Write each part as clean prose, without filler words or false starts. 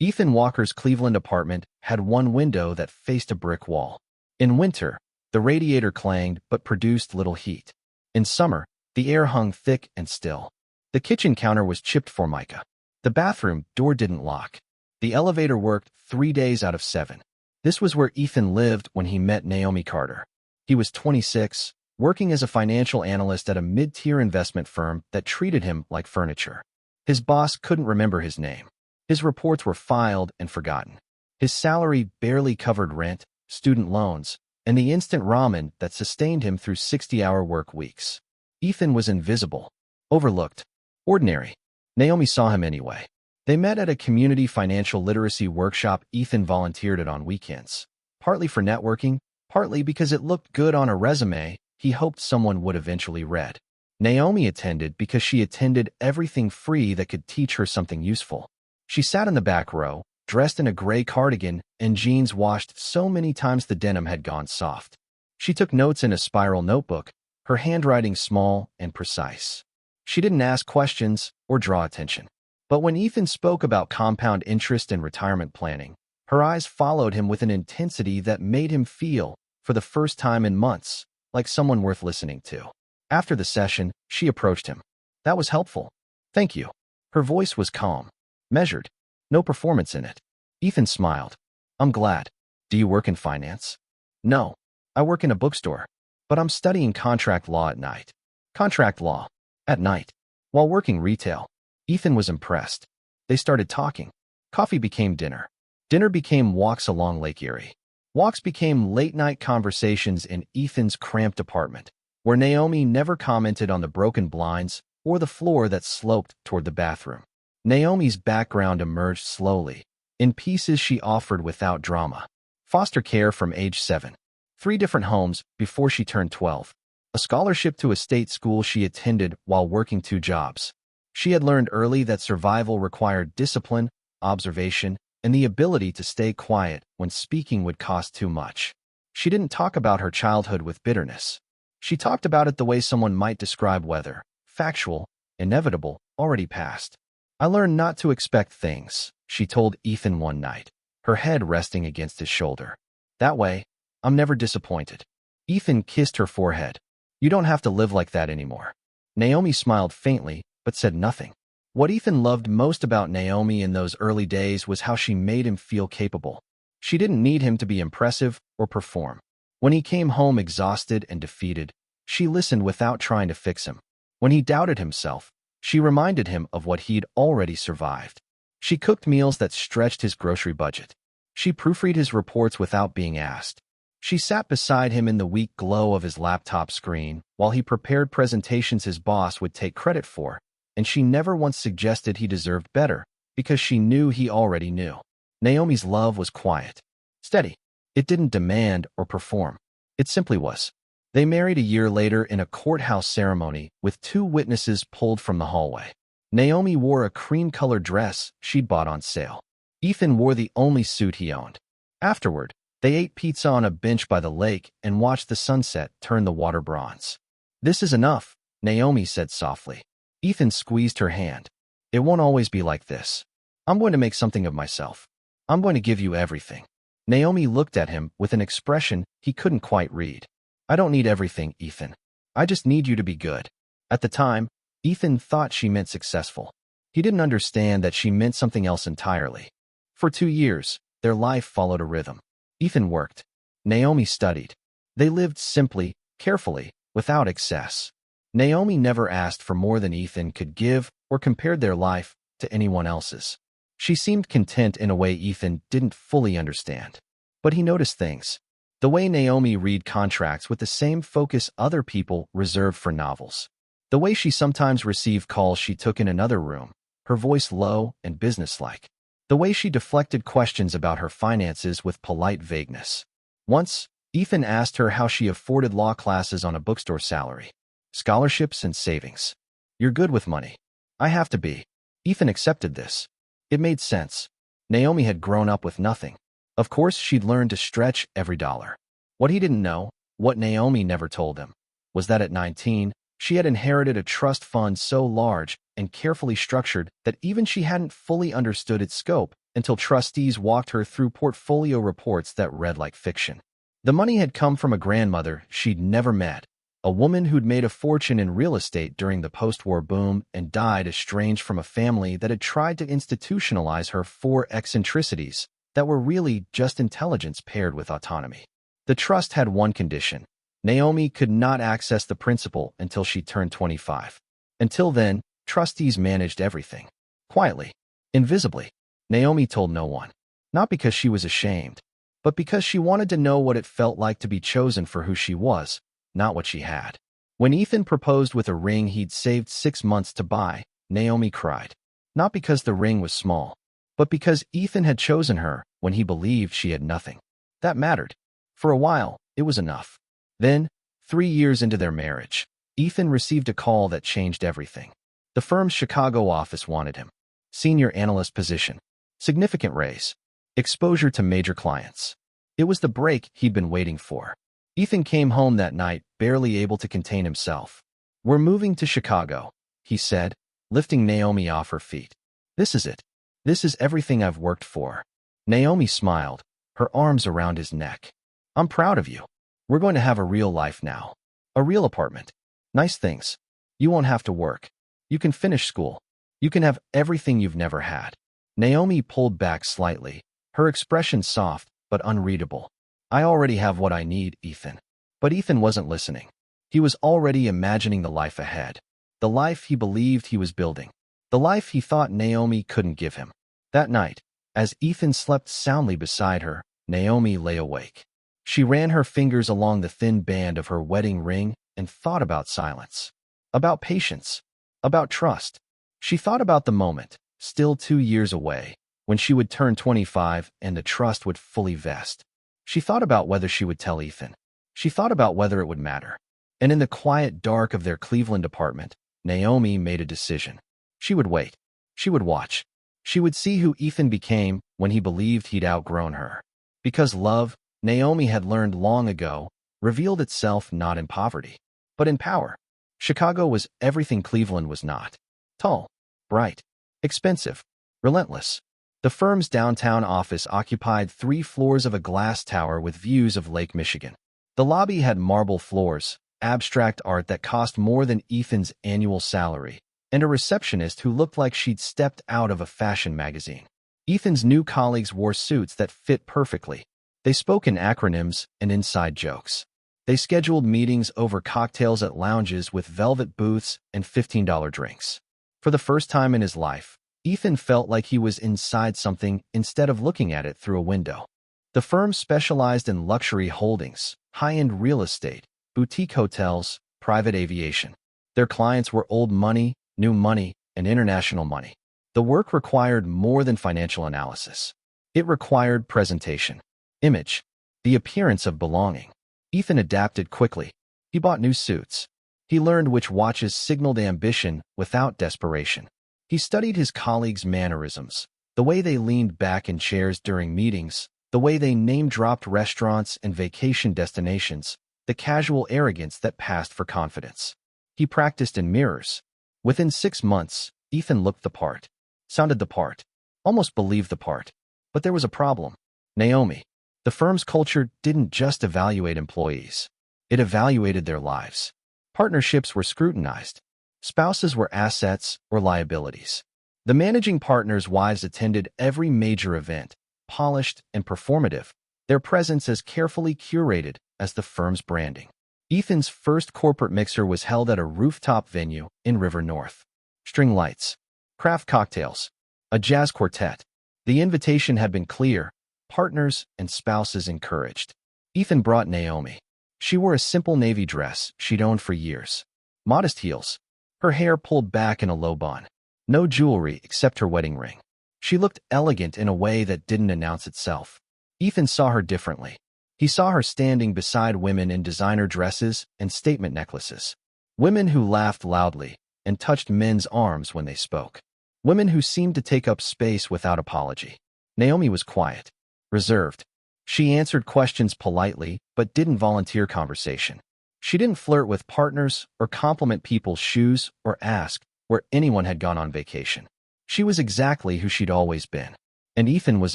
Ethan Walker's Cleveland apartment had one window that faced a brick wall. In winter, the radiator clanged but produced little heat. In summer, the air hung thick and still. The kitchen counter was chipped formica. The bathroom door didn't lock. The elevator worked 3 days out of 7. This was where Ethan lived when he met Naomi Carter. He was 26, working as a financial analyst at a mid-tier investment firm that treated him like furniture. His boss couldn't remember his name. His reports were filed and forgotten. His salary barely covered rent, student loans, and the instant ramen that sustained him through 60-hour work weeks. Ethan was invisible, overlooked, ordinary. Naomi saw him anyway. They met at a community financial literacy workshop Ethan volunteered at on weekends, partly for networking, partly because it looked good on a resume he hoped someone would eventually read. Naomi attended because she attended everything free that could teach her something useful. She sat in the back row, dressed in a gray cardigan and jeans washed so many times the denim had gone soft. She took notes in a spiral notebook, her handwriting small and precise. She didn't ask questions or draw attention. But when Ethan spoke about compound interest and retirement planning, her eyes followed him with an intensity that made him feel, for the first time in months, like someone worth listening to. After the session, she approached him. "That was helpful. Thank you." Her voice was calm, measured, no performance in it. Ethan smiled. "I'm glad. Do you work in finance?" "No. I work in a bookstore. But I'm studying contract law at night." "Contract law? At night?" While working retail. Ethan was impressed. They started talking. Coffee became dinner. Dinner became walks along Lake Erie. Walks became late-night conversations in Ethan's cramped apartment, where Naomi never commented on the broken blinds or the floor that sloped toward the bathroom. Naomi's background emerged slowly, in pieces she offered without drama. Foster care from age 7. 3 different homes before she turned 12. A scholarship to a state school she attended while working 2 jobs. She had learned early that survival required discipline, observation, and the ability to stay quiet when speaking would cost too much. She didn't talk about her childhood with bitterness. She talked about it the way someone might describe weather, factual, inevitable, already past. "I learned not to expect things," she told Ethan one night, her head resting against his shoulder. "That way, I'm never disappointed." Ethan kissed her forehead. "You don't have to live like that anymore." Naomi smiled faintly, but said nothing. What Ethan loved most about Naomi in those early days was how she made him feel capable. She didn't need him to be impressive or perform. When he came home exhausted and defeated, she listened without trying to fix him. When he doubted himself, she reminded him of what he'd already survived. She cooked meals that stretched his grocery budget. She proofread his reports without being asked. She sat beside him in the weak glow of his laptop screen while he prepared presentations his boss would take credit for, and she never once suggested he deserved better, because she knew he already knew. Naomi's love was quiet, steady. It didn't demand or perform. It simply was. They married a year later in a courthouse ceremony with 2 witnesses pulled from the hallway. Naomi wore a cream-colored dress she'd bought on sale. Ethan wore the only suit he owned. Afterward, they ate pizza on a bench by the lake and watched the sunset turn the water bronze. "This is enough," Naomi said softly. Ethan squeezed her hand. "It won't always be like this. I'm going to make something of myself. I'm going to give you everything." Naomi looked at him with an expression he couldn't quite read. "I don't need everything, Ethan. I just need you to be good." At the time, Ethan thought she meant successful. He didn't understand that she meant something else entirely. For 2 years, their life followed a rhythm. Ethan worked. Naomi studied. They lived simply, carefully, without excess. Naomi never asked for more than Ethan could give or compared their life to anyone else's. She seemed content in a way Ethan didn't fully understand. But he noticed things. The way Naomi read contracts with the same focus other people reserved for novels. The way she sometimes received calls she took in another room, her voice low and businesslike. The way she deflected questions about her finances with polite vagueness. Once, Ethan asked her how she afforded law classes on a bookstore salary. "Scholarships and savings. You're good with money." "I have to be." Ethan accepted this. It made sense. Naomi had grown up with nothing. Of course, she'd learned to stretch every dollar. What he didn't know, what Naomi never told him, was that at 19, she had inherited a trust fund so large and carefully structured that even she hadn't fully understood its scope, until trustees walked her through portfolio reports that read like fiction. The money had come from a grandmother she'd never met, a woman who'd made a fortune in real estate during the post-war boom and died estranged from a family that had tried to institutionalize her for eccentricities that were really just intelligence paired with autonomy. The trust had one condition. Naomi could not access the principal until she turned 25. Until then, trustees managed everything. Quietly, invisibly. Naomi told no one. Not because she was ashamed, but because she wanted to know what it felt like to be chosen for who she was, not what she had. When Ethan proposed with a ring he'd saved 6 months to buy, Naomi cried. Not because the ring was small, but because Ethan had chosen her when he believed she had nothing. That mattered. For a while, it was enough. Then, 3 years into their marriage, Ethan received a call that changed everything. The firm's Chicago office wanted him. Senior analyst position. Significant raise. Exposure to major clients. It was the break he'd been waiting for. Ethan came home that night, barely able to contain himself. "We're moving to Chicago," he said, lifting Naomi off her feet. "This is it. This is everything I've worked for." Naomi smiled, her arms around his neck. "I'm proud of you. We're going to have a real life now. A real apartment. Nice things. You won't have to work. You can finish school. You can have everything you've never had." Naomi pulled back slightly, her expression soft but unreadable. "I already have what I need, Ethan." But Ethan wasn't listening. He was already imagining the life ahead. The life he believed he was building. The life he thought Naomi couldn't give him. That night, as Ethan slept soundly beside her, Naomi lay awake. She ran her fingers along the thin band of her wedding ring and thought about silence. About patience. About trust. She thought about the moment, still 2 years away, when she would turn 25 and the trust would fully vest. She thought about whether she would tell Ethan. She thought about whether it would matter. And in the quiet dark of their Cleveland apartment, Naomi made a decision. She would wait. She would watch. She would see who Ethan became when he believed he'd outgrown her. Because love, Naomi had learned long ago, revealed itself not in poverty, but in power. Chicago was everything Cleveland was not. Tall, bright, expensive, relentless. The firm's downtown office occupied 3 floors of a glass tower with views of Lake Michigan. The lobby had marble floors, abstract art that cost more than Ethan's annual salary, and a receptionist who looked like she'd stepped out of a fashion magazine. Ethan's new colleagues wore suits that fit perfectly. They spoke in acronyms and inside jokes. They scheduled meetings over cocktails at lounges with velvet booths and $15 drinks. For the first time in his life, Ethan felt like he was inside something instead of looking at it through a window. The firm specialized in luxury holdings, high-end real estate, boutique hotels, private aviation. Their clients were old money, new money, and international money. The work required more than financial analysis. It required presentation, image, the appearance of belonging. Ethan adapted quickly. He bought new suits. He learned which watches signaled ambition without desperation. He studied his colleagues' mannerisms, the way they leaned back in chairs during meetings, the way they name-dropped restaurants and vacation destinations, the casual arrogance that passed for confidence. He practiced in mirrors. Within 6 months, Ethan looked the part, sounded the part, almost believed the part. But there was a problem. Naomi. The firm's culture didn't just evaluate employees. It evaluated their lives. Partnerships were scrutinized. Spouses were assets or liabilities. The managing partners' wives attended every major event, polished and performative, their presence as carefully curated as the firm's branding. Ethan's first corporate mixer was held at a rooftop venue in River North. String lights, craft cocktails, a jazz quartet. The invitation had been clear, partners and spouses encouraged. Ethan brought Naomi. She wore a simple navy dress she'd owned for years. Modest heels, her hair pulled back in a low bun. No jewelry except her wedding ring. She looked elegant in a way that didn't announce itself. Ethan saw her differently. He saw her standing beside women in designer dresses and statement necklaces. Women who laughed loudly and touched men's arms when they spoke. Women who seemed to take up space without apology. Naomi was quiet, reserved. She answered questions politely, but didn't volunteer conversation. She didn't flirt with partners or compliment people's shoes or ask where anyone had gone on vacation. She was exactly who she'd always been. And Ethan was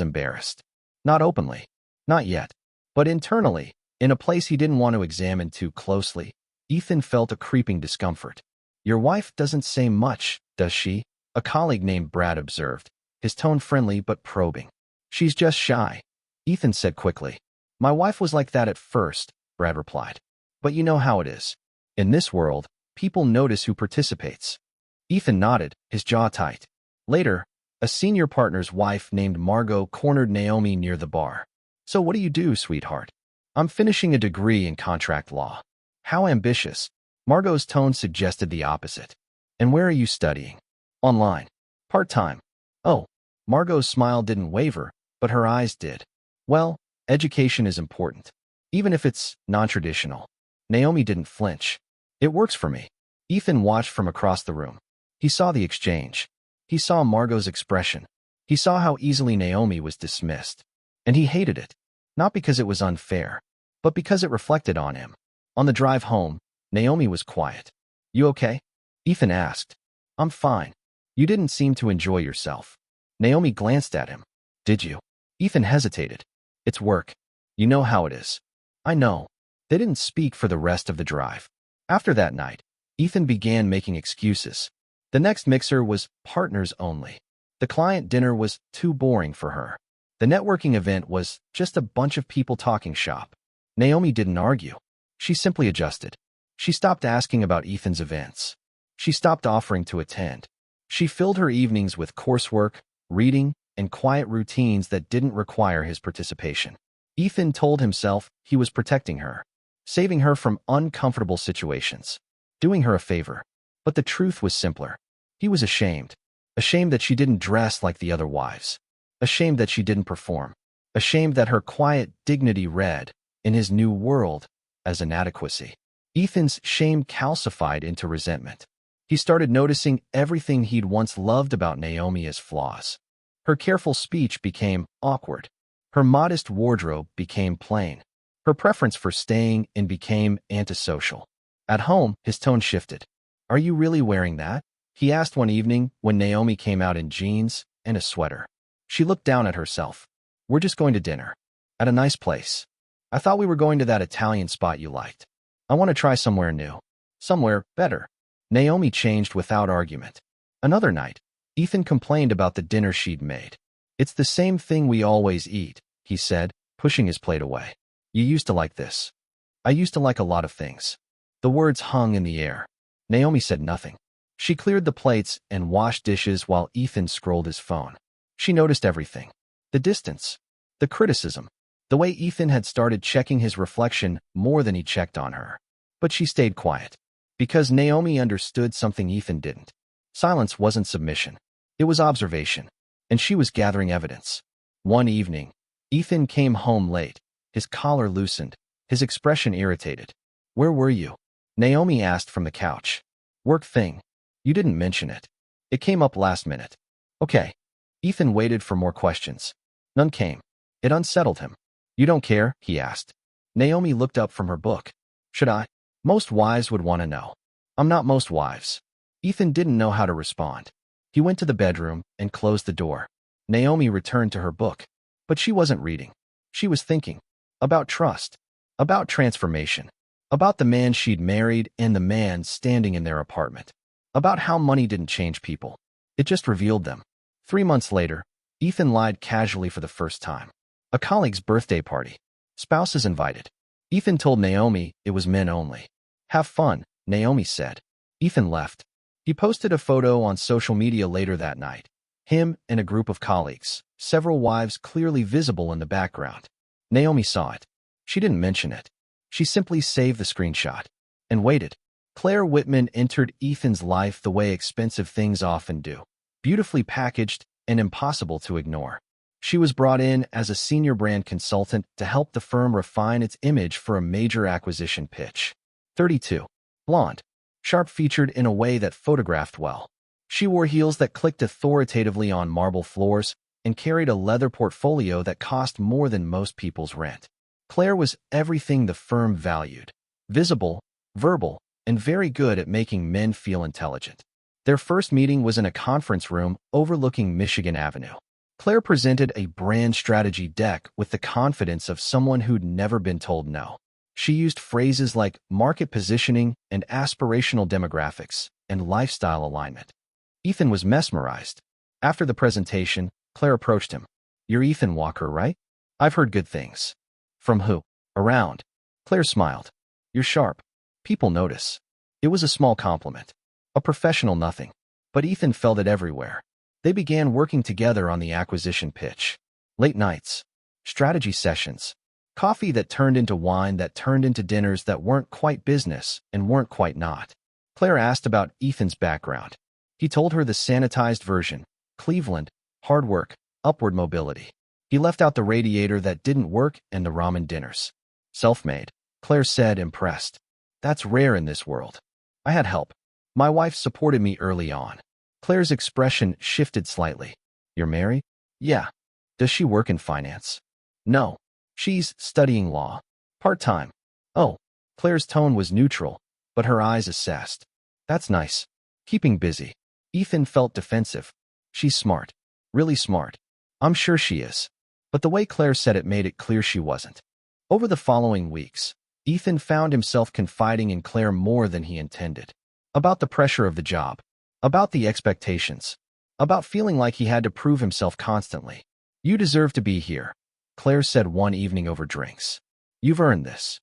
embarrassed. Not openly. Not yet. But internally, in a place he didn't want to examine too closely, Ethan felt a creeping discomfort. Your wife doesn't say much, does she? A colleague named Brad observed, his tone friendly but probing. She's just shy, Ethan said quickly. My wife was like that at first, Brad replied. But you know how it is. In this world, people notice who participates. Ethan nodded, his jaw tight. Later, a senior partner's wife named Margot cornered Naomi near the bar. So what do you do, sweetheart? I'm finishing a degree in contract law. How ambitious. Margot's tone suggested the opposite. And where are you studying? Online. Part-time. Oh, Margot's smile didn't waver, but her eyes did. Well, education is important. Even if it's non-traditional. Naomi didn't flinch. It works for me. Ethan watched from across the room. He saw the exchange. He saw Margot's expression. He saw how easily Naomi was dismissed. And he hated it. Not because it was unfair, but because it reflected on him. On the drive home, Naomi was quiet. You okay? Ethan asked. I'm fine. You didn't seem to enjoy yourself. Naomi glanced at him. Did you? Ethan hesitated. It's work. You know how it is. I know. They didn't speak for the rest of the drive. After that night, Ethan began making excuses. The next mixer was partners only. The client dinner was too boring for her. The networking event was just a bunch of people talking shop. Naomi didn't argue. She simply adjusted. She stopped asking about Ethan's events. She stopped offering to attend. She filled her evenings with coursework, reading, and quiet routines that didn't require his participation. Ethan told himself he was protecting her, saving her from uncomfortable situations, doing her a favor. But the truth was simpler. He was ashamed. Ashamed that she didn't dress like the other wives. Ashamed that she didn't perform. Ashamed that her quiet dignity read, in his new world, as inadequacy. Ethan's shame calcified into resentment. He started noticing everything he'd once loved about Naomi as flaws. Her careful speech became awkward. Her modest wardrobe became plain. Her preference for staying in became antisocial. At home, his tone shifted. Are you really wearing that? He asked one evening when Naomi came out in jeans and a sweater. She looked down at herself. We're just going to dinner. At a nice place. I thought we were going to that Italian spot you liked. I want to try somewhere new. Somewhere better. Naomi changed without argument. Another night, Ethan complained about the dinner she'd made. It's the same thing we always eat, he said, pushing his plate away. You used to like this. I used to like a lot of things. The words hung in the air. Naomi said nothing. She cleared the plates and washed dishes while Ethan scrolled his phone. She noticed everything. The distance. The criticism. The way Ethan had started checking his reflection more than he checked on her. But she stayed quiet. Because Naomi understood something Ethan didn't. Silence wasn't submission. It was observation. And she was gathering evidence. One evening, Ethan came home late. His collar loosened. His expression irritated. Where were you? Naomi asked from the couch. Work thing. You didn't mention it. It came up last minute. Okay. Ethan waited for more questions. None came. It unsettled him. You don't care? He asked. Naomi looked up from her book. Should I? Most wives would want to know. I'm not most wives. Ethan didn't know how to respond. He went to the bedroom and closed the door. Naomi returned to her book. But she wasn't reading. She was thinking. About trust. About transformation. About the man she'd married and the man standing in their apartment. About how money didn't change people. It just revealed them. 3 months later, Ethan lied casually for the first time. A colleague's birthday party. Spouses invited. Ethan told Naomi it was men only. Have fun, Naomi said. Ethan left. He posted a photo on social media later that night. Him and a group of colleagues, several wives clearly visible in the background. Naomi saw it. She didn't mention it. She simply saved the screenshot. And waited. Claire Whitman entered Ethan's life the way expensive things often do. Beautifully packaged and impossible to ignore. She was brought in as a senior brand consultant to help the firm refine its image for a major acquisition pitch. 32. Blonde. Sharp-featured in a way that photographed well. She wore heels that clicked authoritatively on marble floors and carried a leather portfolio that cost more than most people's rent. Claire was everything the firm valued. Visible, verbal, and very good at making men feel intelligent. Their first meeting was in a conference room overlooking Michigan Avenue. Claire presented a brand strategy deck with the confidence of someone who'd never been told no. She used phrases like market positioning and aspirational demographics and lifestyle alignment. Ethan was mesmerized. After the presentation, Claire approached him. "You're Ethan Walker, right? I've heard good things." "From who?" "Around." Claire smiled. "You're sharp. People notice." It was a small compliment. A professional nothing. But Ethan felt it everywhere. They began working together on the acquisition pitch. Late nights. Strategy sessions. Coffee that turned into wine that turned into dinners that weren't quite business and weren't quite not. Claire asked about Ethan's background. He told her the sanitized version. Cleveland, hard work, upward mobility. He left out the radiator that didn't work and the ramen dinners. Self-made, Claire said, impressed. "That's rare in this world. I had help. My wife supported me early on." Claire's expression shifted slightly. "You're married?" "Yeah." "Does she work in finance?" "No. She's studying law. Part-time." "Oh." Claire's tone was neutral, but her eyes assessed. "That's nice. Keeping busy." Ethan felt defensive. "She's smart. Really smart." "I'm sure she is." But the way Claire said it made it clear she wasn't. Over the following weeks, Ethan found himself confiding in Claire more than he intended. About the pressure of the job. About the expectations. About feeling like he had to prove himself constantly. "You deserve to be here," Claire said one evening over drinks. "You've earned this."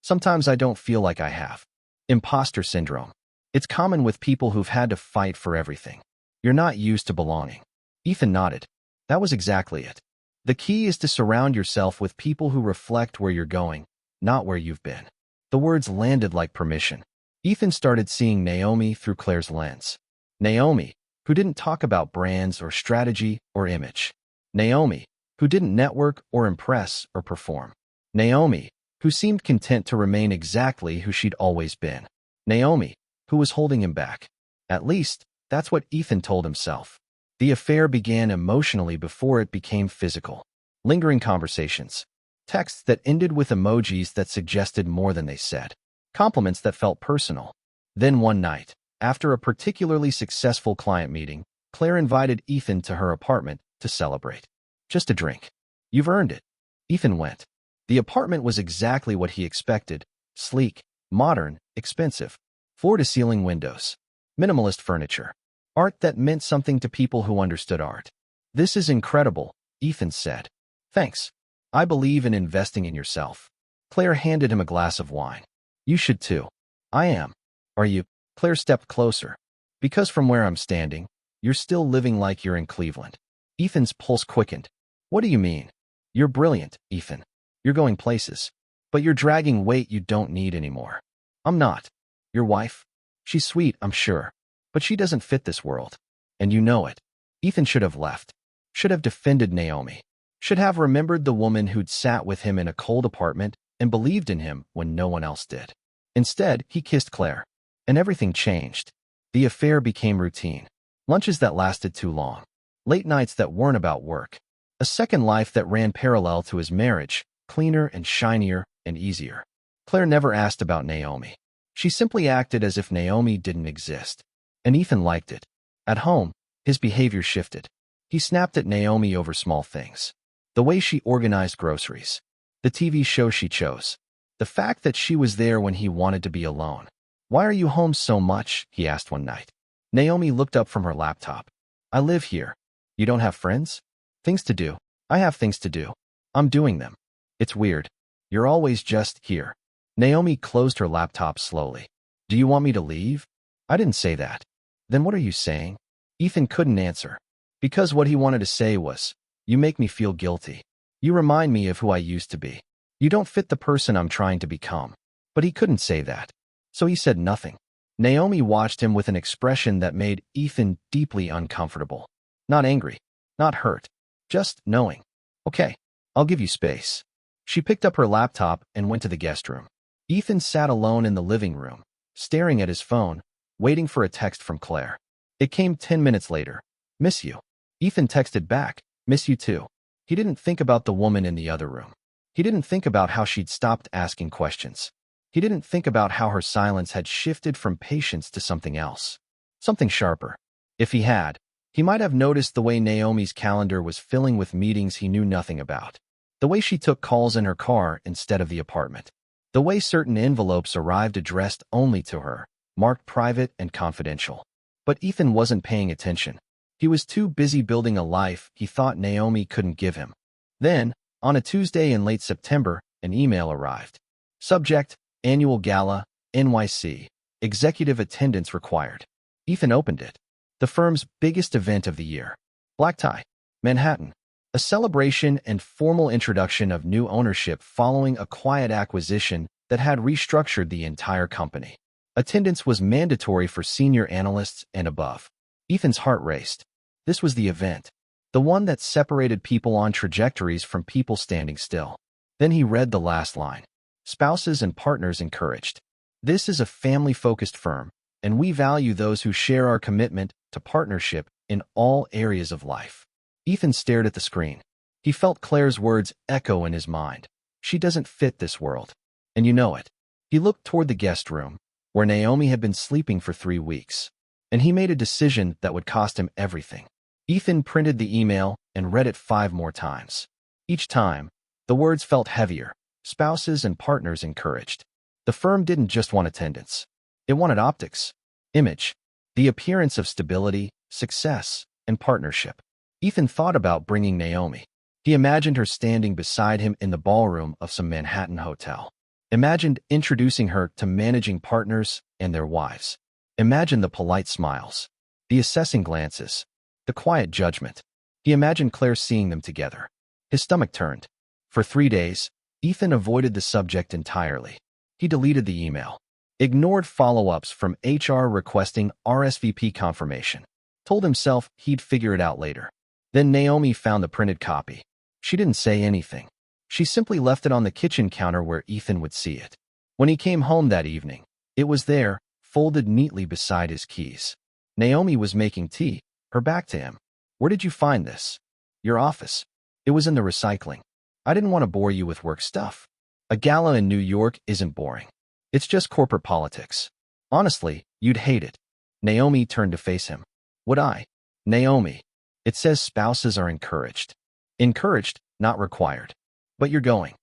"Sometimes I don't feel like I have." Imposter syndrome. It's common with people who've had to fight for everything. You're not used to belonging. Ethan nodded. That was exactly it. The key is to surround yourself with people who reflect where you're going, not where you've been. The words landed like permission. Ethan started seeing Naomi through Claire's lens. Naomi, who didn't talk about brands or strategy or image. Naomi, who didn't network or impress or perform. Naomi, who seemed content to remain exactly who she'd always been. Naomi, who was holding him back. At least, that's what Ethan told himself. The affair began emotionally before it became physical. Lingering conversations. Texts that ended with emojis that suggested more than they said. Compliments that felt personal. Then one night, after a particularly successful client meeting, Claire invited Ethan to her apartment to celebrate. "Just a drink. You've earned it." Ethan went. The apartment was exactly what he expected. Sleek, modern, expensive. Floor-to-ceiling windows. Minimalist furniture. Art that meant something to people who understood art. "This is incredible," Ethan said. "Thanks. I believe in investing in yourself." Claire handed him a glass of wine. "You should too." "I am." "Are you?" Claire stepped closer. "Because from where I'm standing, you're still living like you're in Cleveland." Ethan's pulse quickened. "What do you mean?" "You're brilliant, Ethan. You're going places. But you're dragging weight you don't need anymore." "I'm not." "Your wife? She's sweet, I'm sure. But she doesn't fit this world. And you know it." Ethan should have left. Should have defended Naomi. Should have remembered the woman who'd sat with him in a cold apartment and believed in him when no one else did. Instead, he kissed Claire. And everything changed. The affair became routine. Lunches that lasted too long. Late nights that weren't about work. A second life that ran parallel to his marriage, cleaner and shinier and easier. Claire never asked about Naomi. She simply acted as if Naomi didn't exist. And Ethan liked it. At home, his behavior shifted. He snapped at Naomi over small things. The way she organized groceries. The TV show she chose. The fact that she was there when he wanted to be alone. "Why are you home so much?" he asked one night. Naomi looked up from her laptop. "I live here." "You don't have friends?" "Things to do." "I have things to do. I'm doing them." "It's weird. You're always just here." Naomi closed her laptop slowly. "Do you want me to leave?" "I didn't say that." "Then what are you saying?" Ethan couldn't answer. Because what he wanted to say was, "You make me feel guilty. You remind me of who I used to be. You don't fit the person I'm trying to become." But he couldn't say that. So he said nothing. Naomi watched him with an expression that made Ethan deeply uncomfortable. Not angry. Not hurt. Just knowing. "Okay, I'll give you space." She picked up her laptop and went to the guest room. Ethan sat alone in the living room, staring at his phone, waiting for a text from Claire. It came 10 minutes later. "Miss you." Ethan texted back, "Miss you too." He didn't think about the woman in the other room. He didn't think about how she'd stopped asking questions. He didn't think about how her silence had shifted from patience to something else. Something sharper. If he had, He might have noticed the way Naomi's calendar was filling with meetings he knew nothing about. The way she took calls in her car instead of the apartment. The way certain envelopes arrived addressed only to her, marked private and confidential. But Ethan wasn't paying attention. He was too busy building a life he thought Naomi couldn't give him. Then, on a Tuesday in late September, an email arrived. Subject, Annual Gala, NYC. Executive attendance required. Ethan opened it. The firm's biggest event of the year. Black tie. Manhattan. A celebration and formal introduction of new ownership following a quiet acquisition that had restructured the entire company. Attendance was mandatory for senior analysts and above. Ethan's heart raced. This was the event. The one that separated people on trajectories from people standing still. Then he read the last line. Spouses and partners encouraged. This is a family-focused firm, and we value those who share our commitment to partnership in all areas of life. Ethan stared at the screen. He felt Claire's words echo in his mind. She doesn't fit this world. And you know it. He looked toward the guest room, where Naomi had been sleeping for 3 weeks. And he made a decision that would cost him everything. Ethan printed the email and read it 5 more times. Each time, the words felt heavier. Spouses and partners encouraged. The firm didn't just want attendance. It wanted optics, image, the appearance of stability, success, and partnership. Ethan thought about bringing Naomi. He imagined her standing beside him in the ballroom of some Manhattan hotel. Imagined introducing her to managing partners and their wives. Imagined the polite smiles, the assessing glances, the quiet judgment. He imagined Claire seeing them together. His stomach turned. For 3 days, Ethan avoided the subject entirely. He deleted the email, ignored follow-ups from HR requesting RSVP confirmation, told himself he'd figure it out later. Then Naomi found the printed copy. She didn't say anything. She simply left it on the kitchen counter where Ethan would see it. When he came home that evening, it was there, folded neatly beside his keys. Naomi was making tea, her back to him. Where did you find this? Your office. It was in the recycling. I didn't want to bore you with work stuff. A gala in New York isn't boring. It's just corporate politics. Honestly, you'd hate it. Naomi turned to face him. Would I? Naomi. It says spouses are encouraged. Encouraged, not required. But you're going.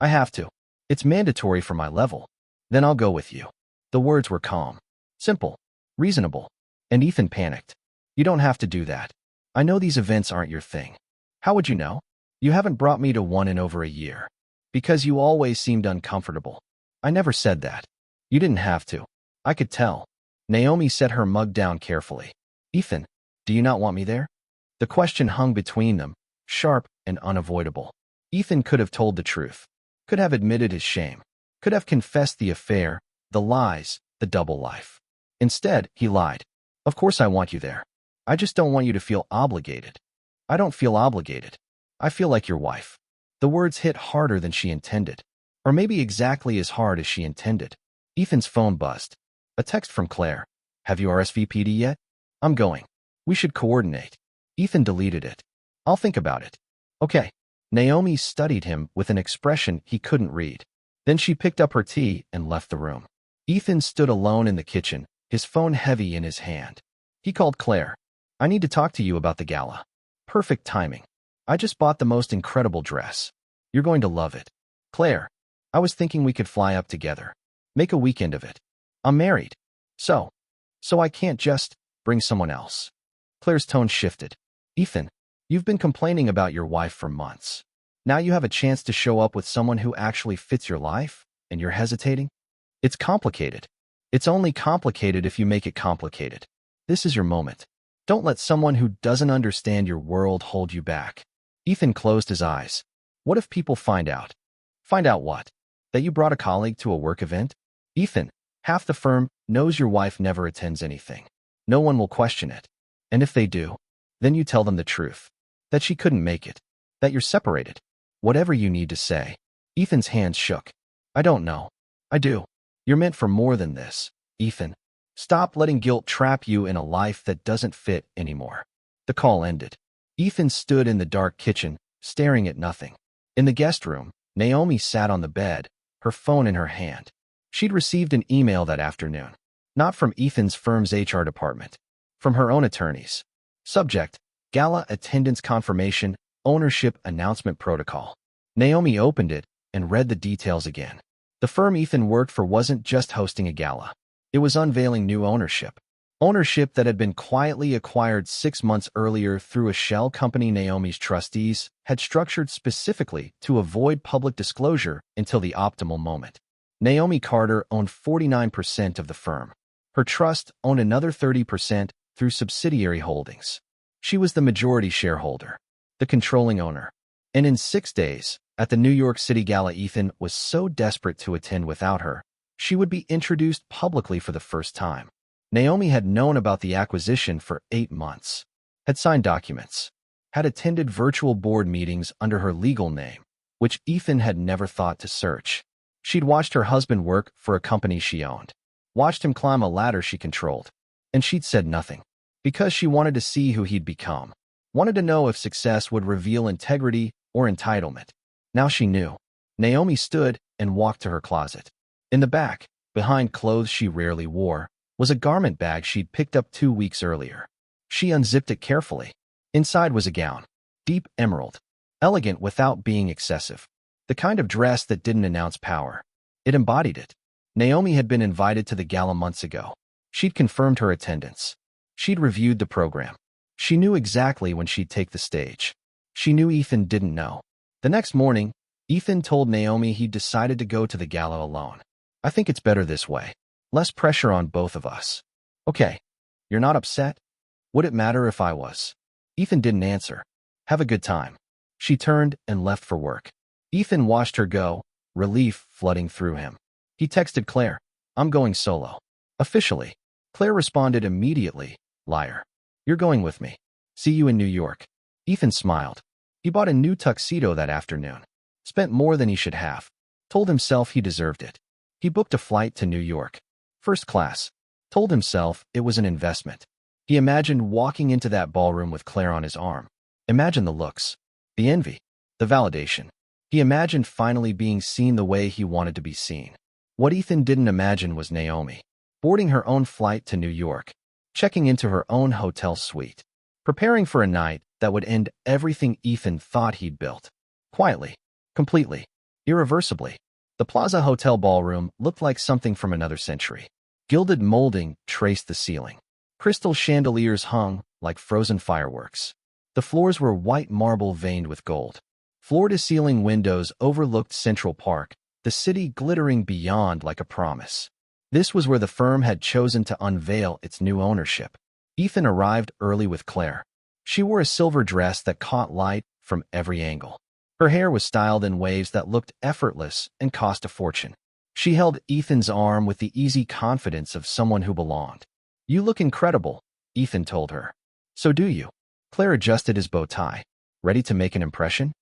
I have to. It's mandatory for my level. Then I'll go with you. The words were calm, simple, reasonable. And Ethan panicked. You don't have to do that. I know these events aren't your thing. How would you know? You haven't brought me to one in over a year. Because you always seemed uncomfortable. I never said that. You didn't have to. I could tell. Naomi set her mug down carefully. Ethan, do you not want me there? The question hung between them, sharp and unavoidable. Ethan could have told the truth. Could have admitted his shame. Could have confessed the affair, the lies, the double life. Instead, he lied. Of course I want you there. I just don't want you to feel obligated. I don't feel obligated. I feel like your wife. The words hit harder than she intended. Or maybe exactly as hard as she intended. Ethan's phone buzzed. A text from Claire. Have you RSVP'd yet? I'm going. We should coordinate. Ethan deleted it. I'll think about it. Okay. Naomi studied him with an expression he couldn't read. Then she picked up her tea and left the room. Ethan stood alone in the kitchen, his phone heavy in his hand. He called Claire. I need to talk to you about the gala. Perfect timing. I just bought the most incredible dress. You're going to love it. Claire, I was thinking we could fly up together. Make a weekend of it. I'm married. So I can't just bring someone else. Claire's tone shifted. Ethan, you've been complaining about your wife for months. Now you have a chance to show up with someone who actually fits your life, and you're hesitating? It's complicated. It's only complicated if you make it complicated. This is your moment. Don't let someone who doesn't understand your world hold you back. Ethan closed his eyes. What if people find out? Find out what? That you brought a colleague to a work event? Ethan, half the firm knows your wife never attends anything. No one will question it. And if they do, then you tell them the truth. That she couldn't make it. That you're separated. Whatever you need to say. Ethan's hands shook. I don't know. I do. You're meant for more than this, Ethan. Stop letting guilt trap you in a life that doesn't fit anymore. The call ended. Ethan stood in the dark kitchen, staring at nothing. In the guest room, Naomi sat on the bed, her phone in her hand. She'd received an email that afternoon. Not from Ethan's firm's HR department. From her own attorneys. Subject: Gala attendance confirmation, ownership announcement protocol. Naomi opened it and read the details again. The firm Ethan worked for wasn't just hosting a gala. It was unveiling new ownership. Ownership that had been quietly acquired 6 months earlier through a shell company Naomi's trustees had structured specifically to avoid public disclosure until the optimal moment. Naomi Carter owned 49% of the firm. Her trust owned another 30% through subsidiary holdings. She was the majority shareholder, the controlling owner. And in 6 days, at the New York City Gala, Ethan was so desperate to attend without her, she would be introduced publicly for the first time. Naomi had known about the acquisition for 8 months, had signed documents, had attended virtual board meetings under her legal name, which Ethan had never thought to search. She'd watched her husband work for a company she owned, watched him climb a ladder she controlled, and she'd said nothing, because she wanted to see who he'd become, wanted to know if success would reveal integrity or entitlement. Now she knew. Naomi stood and walked to her closet. In the back, behind clothes she rarely wore, was a garment bag she'd picked up 2 weeks earlier. She unzipped it carefully. Inside was a gown, deep emerald, elegant without being excessive. The kind of dress that didn't announce power. It embodied it. Naomi had been invited to the gala months ago. She'd confirmed her attendance. She'd reviewed the program. She knew exactly when she'd take the stage. She knew Ethan didn't know. The next morning, Ethan told Naomi he'd decided to go to the gala alone. "I think it's better this way. Less pressure on both of us." "Okay. You're not upset?" "Would it matter if I was?" Ethan didn't answer. "Have a good time." She turned and left for work. Ethan watched her go, relief flooding through him. He texted Claire, "I'm going solo." Officially. Claire responded immediately, "Liar. You're going with me. See you in New York." Ethan smiled. He bought a new tuxedo that afternoon. Spent more than he should have. Told himself he deserved it. He booked a flight to New York. First class. Told himself it was an investment. He imagined walking into that ballroom with Claire on his arm. Imagined the looks, the envy, the validation. He imagined finally being seen the way he wanted to be seen. What Ethan didn't imagine was Naomi, boarding her own flight to New York, checking into her own hotel suite, preparing for a night that would end everything Ethan thought he'd built. Quietly, completely, irreversibly. The Plaza Hotel ballroom looked like something from another century. Gilded molding traced the ceiling. Crystal chandeliers hung like frozen fireworks. The floors were white marble veined with gold. Floor-to-ceiling windows overlooked Central Park, the city glittering beyond like a promise. This was where the firm had chosen to unveil its new ownership. Ethan arrived early with Claire. She wore a silver dress that caught light from every angle. Her hair was styled in waves that looked effortless and cost a fortune. She held Ethan's arm with the easy confidence of someone who belonged. "You look incredible," Ethan told her. "So do you." Claire adjusted his bow tie. "Ready to make an impression?"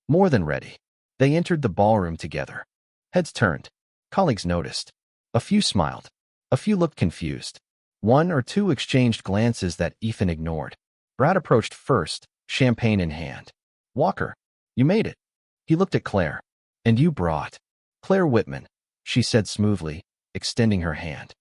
"More than ready." They entered the ballroom together. Heads turned. Colleagues noticed. A few smiled. A few looked confused. 1 or 2 exchanged glances that Ethan ignored. Brad approached first, champagne in hand. "Walker, you made it." He looked at Claire. "And you brought." "Claire Whitman," she said smoothly, extending her hand.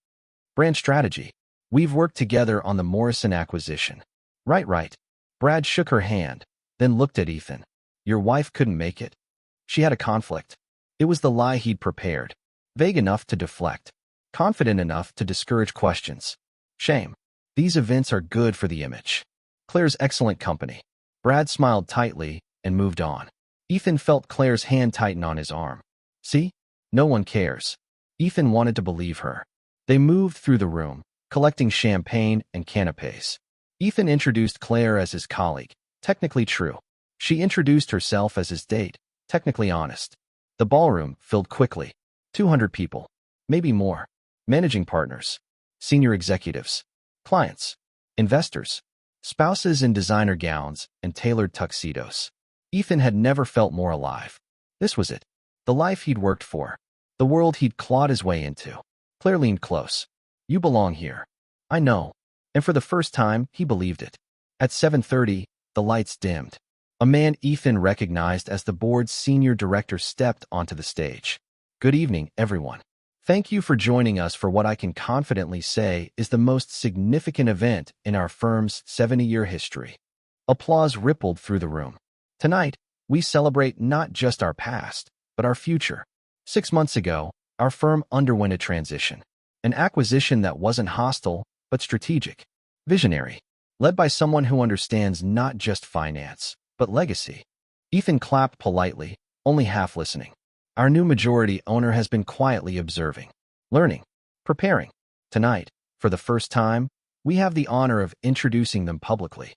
"Brand strategy. We've worked together on the Morrison acquisition." Right. Brad shook her hand, then looked at Ethan. "Your wife couldn't make it?" "She had a conflict." It was the lie he'd prepared. Vague enough to deflect. Confident enough to discourage questions. Shame. These events are good for the image. Claire's excellent company. Brad smiled tightly and moved on. Ethan felt Claire's hand tighten on his arm. "See? No one cares." Ethan wanted to believe her. They moved through the room, collecting champagne and canapes. Ethan introduced Claire as his colleague. Technically true. She introduced herself as his date. Technically honest. The ballroom filled quickly. 200 people. Maybe more. Managing partners. Senior executives. Clients. Investors. Spouses in designer gowns and tailored tuxedos. Ethan had never felt more alive. This was it. The life he'd worked for. The world he'd clawed his way into. Claire leaned close. "You belong here." "I know." And for the first time, he believed it. At 7:30, the lights dimmed. A man Ethan recognized as the board's senior director stepped onto the stage. "Good evening, everyone. Thank you for joining us for what I can confidently say is the most significant event in our firm's 70-year history. Applause rippled through the room. Tonight, we celebrate not just our past, but our future. 6 months ago, our firm underwent a transition, an acquisition that wasn't hostile, but strategic, visionary, led by someone who understands not just finance, but legacy. Ethan clapped politely, only half listening. Our new majority owner has been quietly observing, learning, preparing. Tonight, for the first time, we have the honor of introducing them publicly.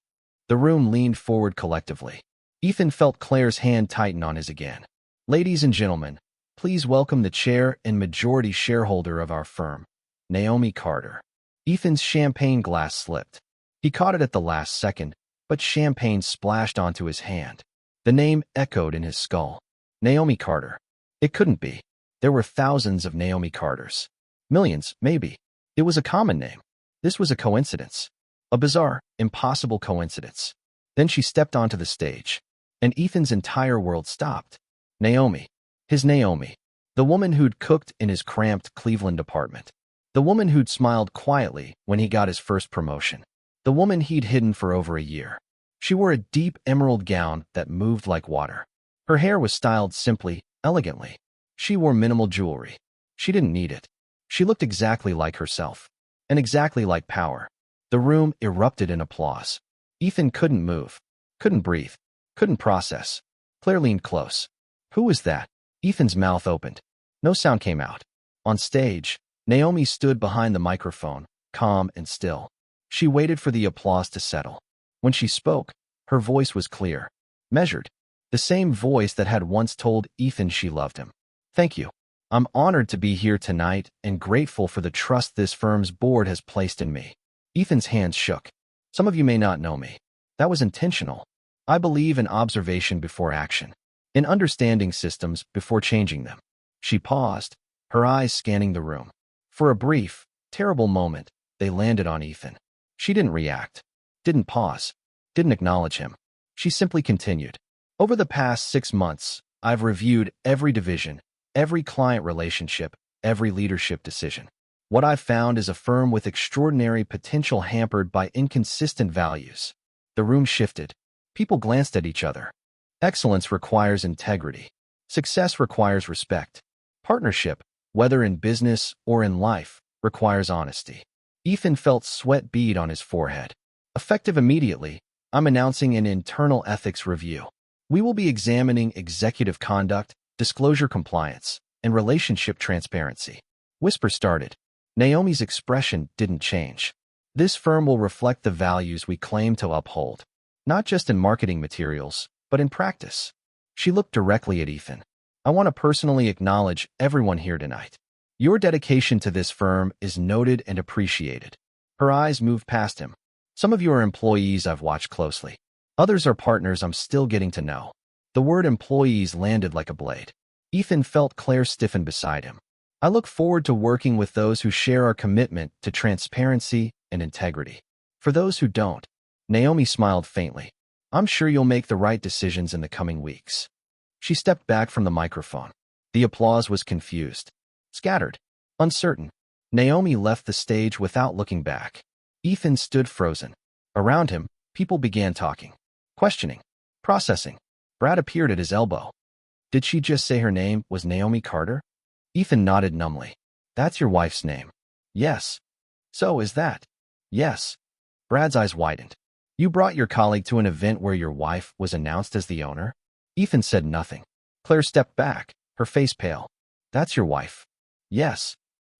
The room leaned forward collectively. Ethan felt Claire's hand tighten on his again. Ladies and gentlemen, please welcome the chair and majority shareholder of our firm, Naomi Carter. Ethan's champagne glass slipped. He caught it at the last second, but champagne splashed onto his hand. The name echoed in his skull. Naomi Carter. It couldn't be. There were thousands of Naomi Carters. Millions, maybe. It was a common name. This was a coincidence. A bizarre, impossible coincidence. Then she stepped onto the stage, and Ethan's entire world stopped. Naomi. His Naomi. The woman who'd cooked in his cramped Cleveland apartment. The woman who'd smiled quietly when he got his first promotion. The woman he'd hidden for over a year. She wore a deep emerald gown that moved like water. Her hair was styled simply, elegantly. She wore minimal jewelry. She didn't need it. She looked exactly like herself. And exactly like power. The room erupted in applause. Ethan couldn't move. Couldn't breathe. Couldn't process. Claire leaned close. Who was that? Ethan's mouth opened. No sound came out. On stage, Naomi stood behind the microphone, calm and still. She waited for the applause to settle. When she spoke, her voice was clear, measured. The same voice that had once told Ethan she loved him. Thank you. I'm honored to be here tonight and grateful for the trust this firm's board has placed in me. Ethan's hands shook. Some of you may not know me. That was intentional. I believe in observation before action, in understanding systems before changing them. She paused, her eyes scanning the room. For a brief, terrible moment, they landed on Ethan. She didn't react, didn't pause, didn't acknowledge him. She simply continued. Over the past 6 months, I've reviewed every division, every client relationship, every leadership decision. What I've found is a firm with extraordinary potential hampered by inconsistent values. The room shifted. People glanced at each other. Excellence requires integrity. Success requires respect. Partnership, whether in business or in life, requires honesty. Ethan felt sweat bead on his forehead. Effective immediately, I'm announcing an internal ethics review. We will be examining executive conduct, disclosure compliance, and relationship transparency. Whispers started. Naomi's expression didn't change. This firm will reflect the values we claim to uphold, not just in marketing materials, but in practice. She looked directly at Ethan. I want to personally acknowledge everyone here tonight. Your dedication to this firm is noted and appreciated. Her eyes moved past him. Some of you are employees I've watched closely. Others are partners I'm still getting to know. The word employees landed like a blade. Ethan felt Claire stiffen beside him. I look forward to working with those who share our commitment to transparency and integrity. For those who don't, Naomi smiled faintly. I'm sure you'll make the right decisions in the coming weeks. She stepped back from the microphone. The applause was confused, scattered, uncertain. Naomi left the stage without looking back. Ethan stood frozen. Around him, people began talking, questioning, processing. Brad appeared at his elbow. Did she just say her name was Naomi Carter? Ethan nodded numbly. That's your wife's name. Yes. So is that? Yes. Brad's eyes widened. You brought your colleague to an event where your wife was announced as the owner? Ethan said nothing. Claire stepped back, her face pale. That's your wife? Yes.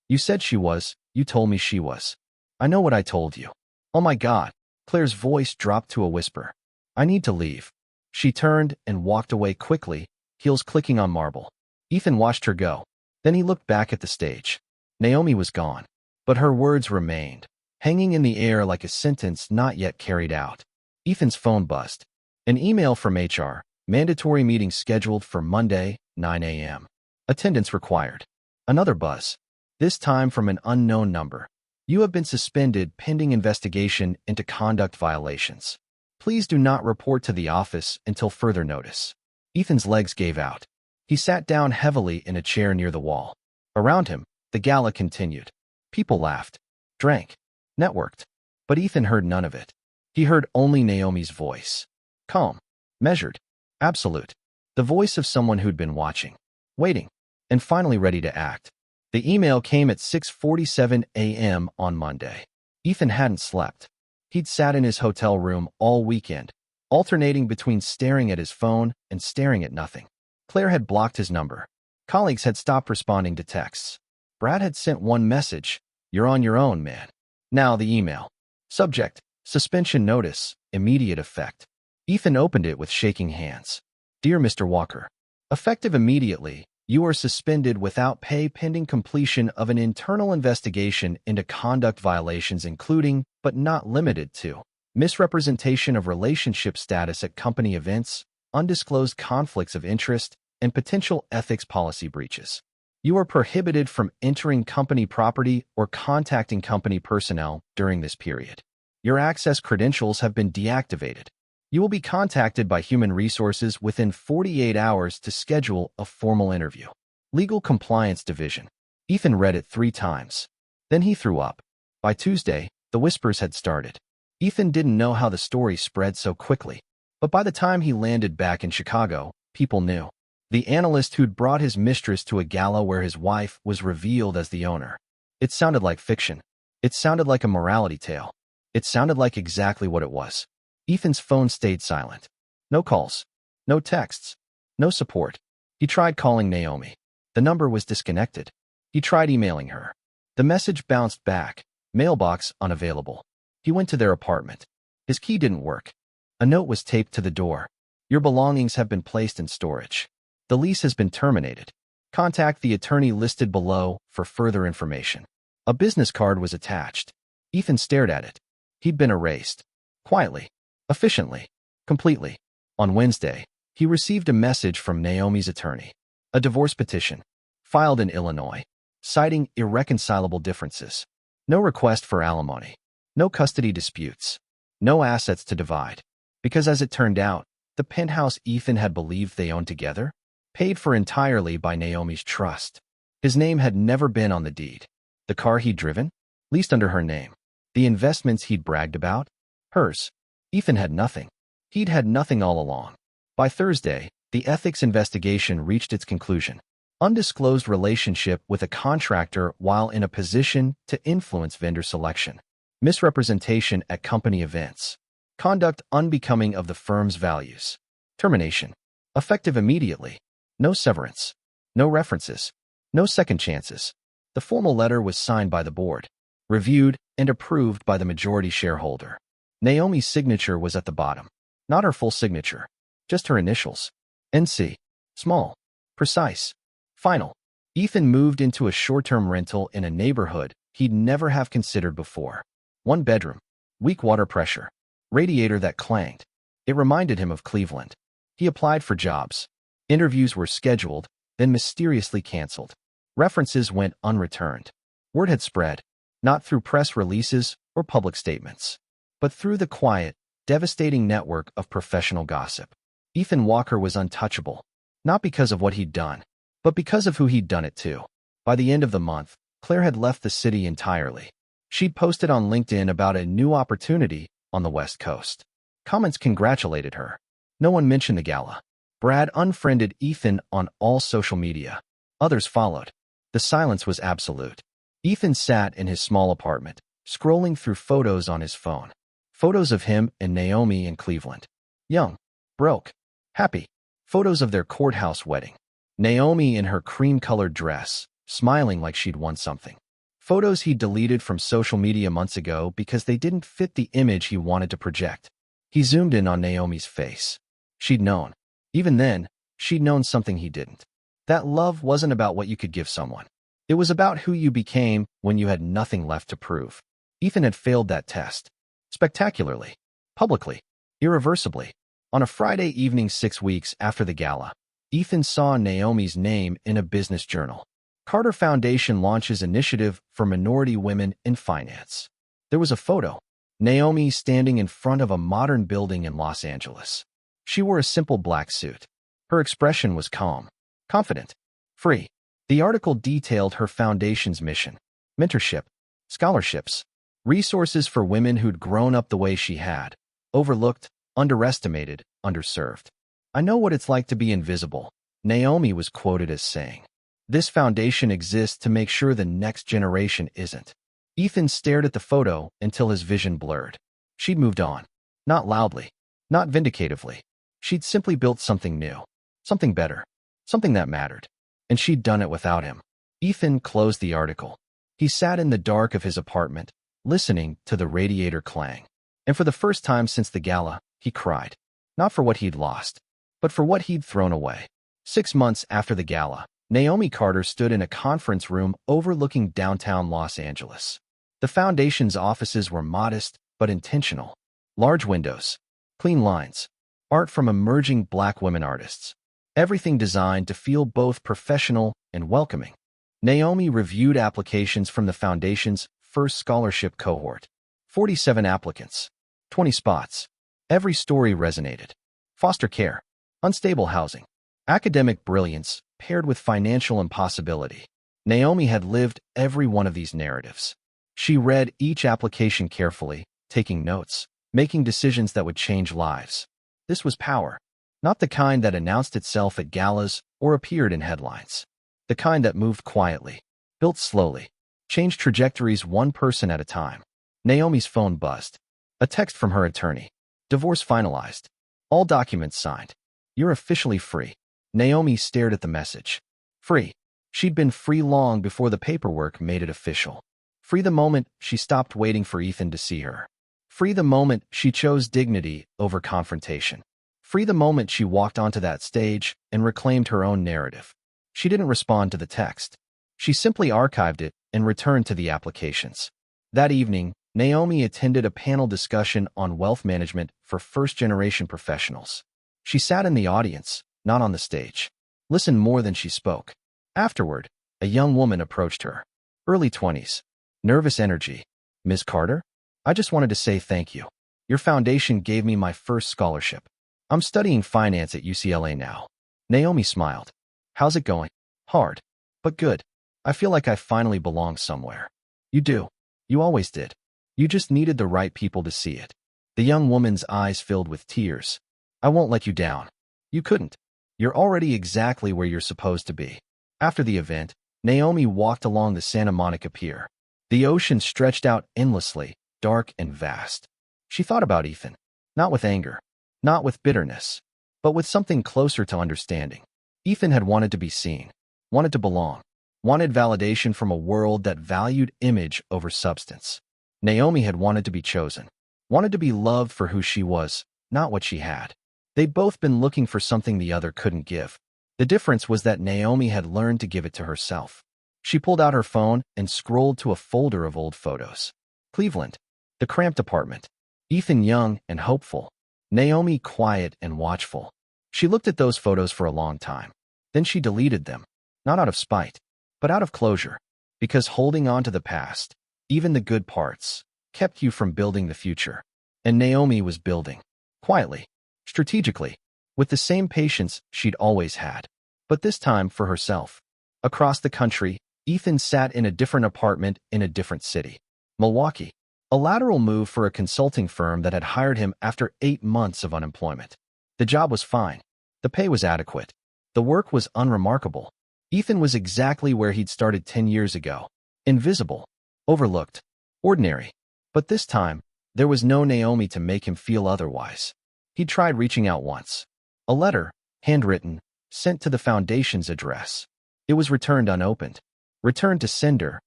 You said she was. You told me she was. I know what I told you. Oh my God. Claire's voice dropped to a whisper. I need to leave. She turned and walked away quickly, heels clicking on marble. Ethan watched her go. Then he looked back at the stage. Naomi was gone, but her words remained, hanging in the air like a sentence not yet carried out. Ethan's phone buzzed. An email from HR, mandatory meeting scheduled for Monday, 9 a.m. Attendance required. Another buzz, this time from an unknown number. You have been suspended pending investigation into conduct violations. Please do not report to the office until further notice. Ethan's legs gave out. He sat down heavily in a chair near the wall. Around him, The gala continued. People laughed, drank, networked. But Ethan heard none of it. He heard only Naomi's voice. Calm, measured, absolute. The voice of someone who'd been watching, waiting, and finally ready to act. The email came at 6:47 a.m. on Monday. Ethan hadn't slept. He'd sat in his hotel room all weekend, alternating between staring at his phone and staring at nothing. Claire had blocked his number. Colleagues had stopped responding to texts. Brad had sent one message, "You're on your own, man." Now the email. Subject, suspension notice, immediate effect. Ethan opened it with shaking hands. Dear Mr. Walker, effective immediately, you are suspended without pay pending completion of an internal investigation into conduct violations including, but not limited to, misrepresentation of relationship status at company events, undisclosed conflicts of interest, and potential ethics policy breaches. You are prohibited from entering company property or contacting company personnel during this period. Your access credentials have been deactivated. You will be contacted by Human Resources within 48 hours to schedule a formal interview. Legal Compliance Division. Ethan read it 3 times. Then he threw up. By Tuesday, the whispers had started. Ethan didn't know how the story spread so quickly, but by the time he landed back in Chicago, people knew. The analyst who'd brought his mistress to a gala where his wife was revealed as the owner. It sounded like fiction. It sounded like a morality tale. It sounded like exactly what it was. Ethan's phone stayed silent. No calls. No texts. No support. He tried calling Naomi. The number was disconnected. He tried emailing her. The message bounced back. Mailbox unavailable. He went to their apartment. His key didn't work. A note was taped to the door. Your belongings have been placed in storage. The lease has been terminated. Contact the attorney listed below for further information. A business card was attached. Ethan stared at it. He'd been erased. Quietly. Efficiently. Completely. On Wednesday, he received a message from Naomi's attorney. A divorce petition. Filed in Illinois. Citing irreconcilable differences. No request for alimony. No custody disputes. No assets to divide. Because as it turned out, the penthouse Ethan had believed they owned together, paid for entirely by Naomi's trust. His name had never been on the deed. The car he'd driven? Leased under her name. The investments he'd bragged about? Hers. Ethan had nothing. He'd had nothing all along. By Thursday, the ethics investigation reached its conclusion. Undisclosed relationship with a contractor while in a position to influence vendor selection. Misrepresentation at company events. Conduct unbecoming of the firm's values. Termination. Effective immediately. No severance. No references. No second chances. The formal letter was signed by the board, reviewed, and approved by the majority shareholder. Naomi's signature was at the bottom. Not her full signature. Just her initials. NC. Small. Precise. Final. Ethan moved into a short-term rental in a neighborhood he'd never have considered before. 1 bedroom. Weak water pressure. Radiator that clanged. It reminded him of Cleveland. He applied for jobs. Interviews were scheduled, then mysteriously canceled. References went unreturned. Word had spread, not through press releases or public statements, but through the quiet, devastating network of professional gossip. Ethan Walker was untouchable, not because of what he'd done, but because of who he'd done it to. By the end of the month, Claire had left the city entirely. She'd posted on LinkedIn about a new opportunity on the West Coast. Comments congratulated her. No one mentioned the gala. Brad unfriended Ethan on all social media. Others followed. The silence was absolute. Ethan sat in his small apartment, scrolling through photos on his phone. Photos of him and Naomi in Cleveland. Young. Broke. Happy. Photos of their courthouse wedding. Naomi in her cream-colored dress, smiling like she'd won something. Photos he deleted from social media months ago because they didn't fit the image he wanted to project. He zoomed in on Naomi's face. She'd known. Even then, she'd known something he didn't. That love wasn't about what you could give someone. It was about who you became when you had nothing left to prove. Ethan had failed that test. Spectacularly. Publicly. Irreversibly. On a Friday evening 6 weeks after the gala, Ethan saw Naomi's name in a business journal. Carter Foundation launches initiative for minority women in finance. There was a photo. Naomi standing in front of a modern building in Los Angeles. She wore a simple black suit. Her expression was calm, confident, free. The article detailed her foundation's mission: mentorship, scholarships, resources for women who'd grown up the way she had, overlooked, underestimated, underserved. "I know what it's like to be invisible," Naomi was quoted as saying. "This foundation exists to make sure the next generation isn't." Ethan stared at the photo until his vision blurred. She'd moved on. Not loudly, not vindicatively. She'd simply built something new, something better, something that mattered. And she'd done it without him. Ethan closed the article. He sat in the dark of his apartment, listening to the radiator clang. And for the first time since the gala, he cried. Not for what he'd lost, but for what he'd thrown away. 6 months after the gala, Naomi Carter stood in a conference room overlooking downtown Los Angeles. The foundation's offices were modest but intentional. Large windows, clean lines, art from emerging Black women artists. Everything designed to feel both professional and welcoming. Naomi reviewed applications from the foundation's first scholarship cohort. 47 applicants, 20 spots. Every story resonated. Foster care, unstable housing, academic brilliance paired with financial impossibility. Naomi had lived every one of these narratives. She read each application carefully, taking notes, making decisions that would change lives. This was power, not the kind that announced itself at galas or appeared in headlines. The kind that moved quietly, built slowly, changed trajectories one person at a time. Naomi's phone buzzed. A text from her attorney. Divorce finalized. All documents signed. You're officially free. Naomi stared at the message. Free. She'd been free long before the paperwork made it official. Free the moment she stopped waiting for Ethan to see her. Free the moment she chose dignity over confrontation. Free the moment she walked onto that stage and reclaimed her own narrative. She didn't respond to the text. She simply archived it and returned to the applications. That evening, Naomi attended a panel discussion on wealth management for first-generation professionals. She sat in the audience, not on the stage. Listened more than she spoke. Afterward, a young woman approached her. Early 20s. Nervous energy. "Ms. Carter? I just wanted to say thank you. Your foundation gave me my first scholarship. I'm studying finance at UCLA now." Naomi smiled. "How's it going?" "Hard, but good. I feel like I finally belong somewhere." "You do. You always did. You just needed the right people to see it." The young woman's eyes filled with tears. "I won't let you down. You couldn't. You're already exactly where you're supposed to be." After the event, Naomi walked along the Santa Monica Pier. The ocean stretched out endlessly, dark and vast. She thought about Ethan, not with anger, not with bitterness, but with something closer to understanding. Ethan had wanted to be seen, wanted to belong, wanted validation from a world that valued image over substance. Naomi had wanted to be chosen, wanted to be loved for who she was, not what she had. They'd both been looking for something the other couldn't give. The difference was that Naomi had learned to give it to herself. She pulled out her phone and scrolled to a folder of old photos. Cleveland, the cramped apartment. Ethan young and hopeful. Naomi quiet and watchful. She looked at those photos for a long time. Then she deleted them, not out of spite, but out of closure, because holding on to the past, even the good parts, kept you from building the future. And Naomi was building, quietly, strategically, with the same patience she'd always had, but this time for herself. Across the country, Ethan sat in a different apartment in a different city. Milwaukee, a lateral move for a consulting firm that had hired him after 8 months of unemployment. The job was fine. The pay was adequate. The work was unremarkable. Ethan was exactly where he'd started 10 years ago. Invisible, overlooked, ordinary. But this time, there was no Naomi to make him feel otherwise. He'd tried reaching out once. A letter, handwritten, sent to the foundation's address. It was returned unopened. Returned to sender,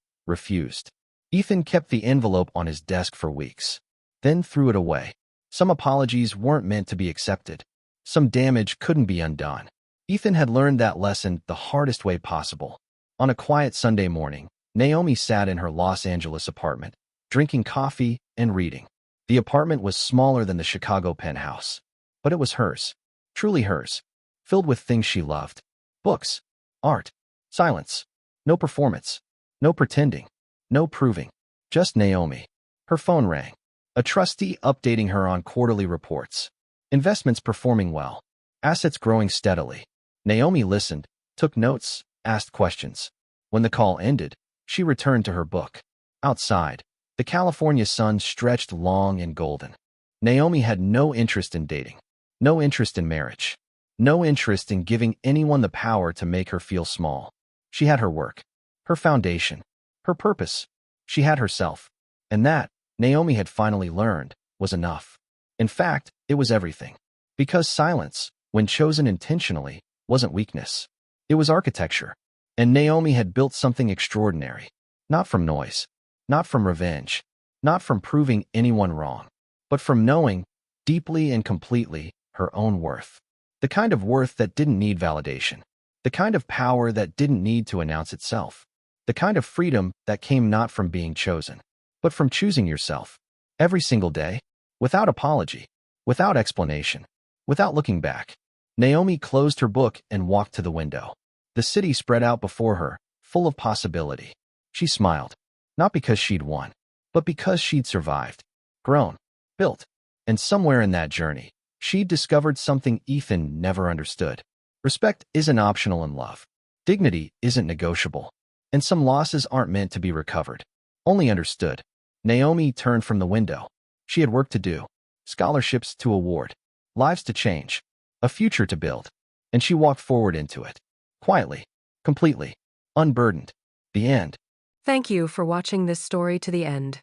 refused. Ethan kept the envelope on his desk for weeks, then threw it away. Some apologies weren't meant to be accepted. Some damage couldn't be undone. Ethan had learned that lesson the hardest way possible. On a quiet Sunday morning, Naomi sat in her Los Angeles apartment, drinking coffee and reading. The apartment was smaller than the Chicago penthouse, but it was hers, truly hers, filled with things she loved. Books, art, silence. No performance, no pretending, no proving, just Naomi. Her phone rang. A trustee updating her on quarterly reports. Investments performing well. Assets growing steadily. Naomi listened, took notes, asked questions. When the call ended, she returned to her book. Outside, the California sun stretched long and golden. Naomi had no interest in dating, no interest in marriage, no interest in giving anyone the power to make her feel small. She had her work, her foundation, her purpose. She had herself. And that, Naomi had finally learned, was enough. In fact, it was everything. Because silence, when chosen intentionally, wasn't weakness. It was architecture. And Naomi had built something extraordinary. Not from noise, not from revenge, not from proving anyone wrong, but from knowing, deeply and completely, her own worth. The kind of worth that didn't need validation. The kind of power that didn't need to announce itself. The kind of freedom that came not from being chosen, but from choosing yourself. Every single day, without apology, without explanation, without looking back. Naomi closed her book and walked to the window. The city spread out before her, full of possibility. She smiled, not because she'd won, but because she'd survived, grown, built, and somewhere in that journey, she'd discovered something Ethan never understood. Respect isn't optional in love. Dignity isn't negotiable. And some losses aren't meant to be recovered, only understood. Naomi turned from the window. She had work to do, scholarships to award, lives to change, a future to build, and she walked forward into it, quietly, completely, unburdened. The end. Thank you for watching this story to the end.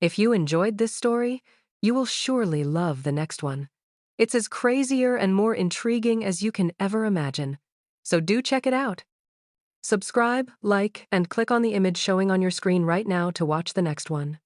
If you enjoyed this story, you will surely love the next one. It's as crazier and more intriguing as you can ever imagine. So do check it out. Subscribe, like, and click on the image showing on your screen right now to watch the next one.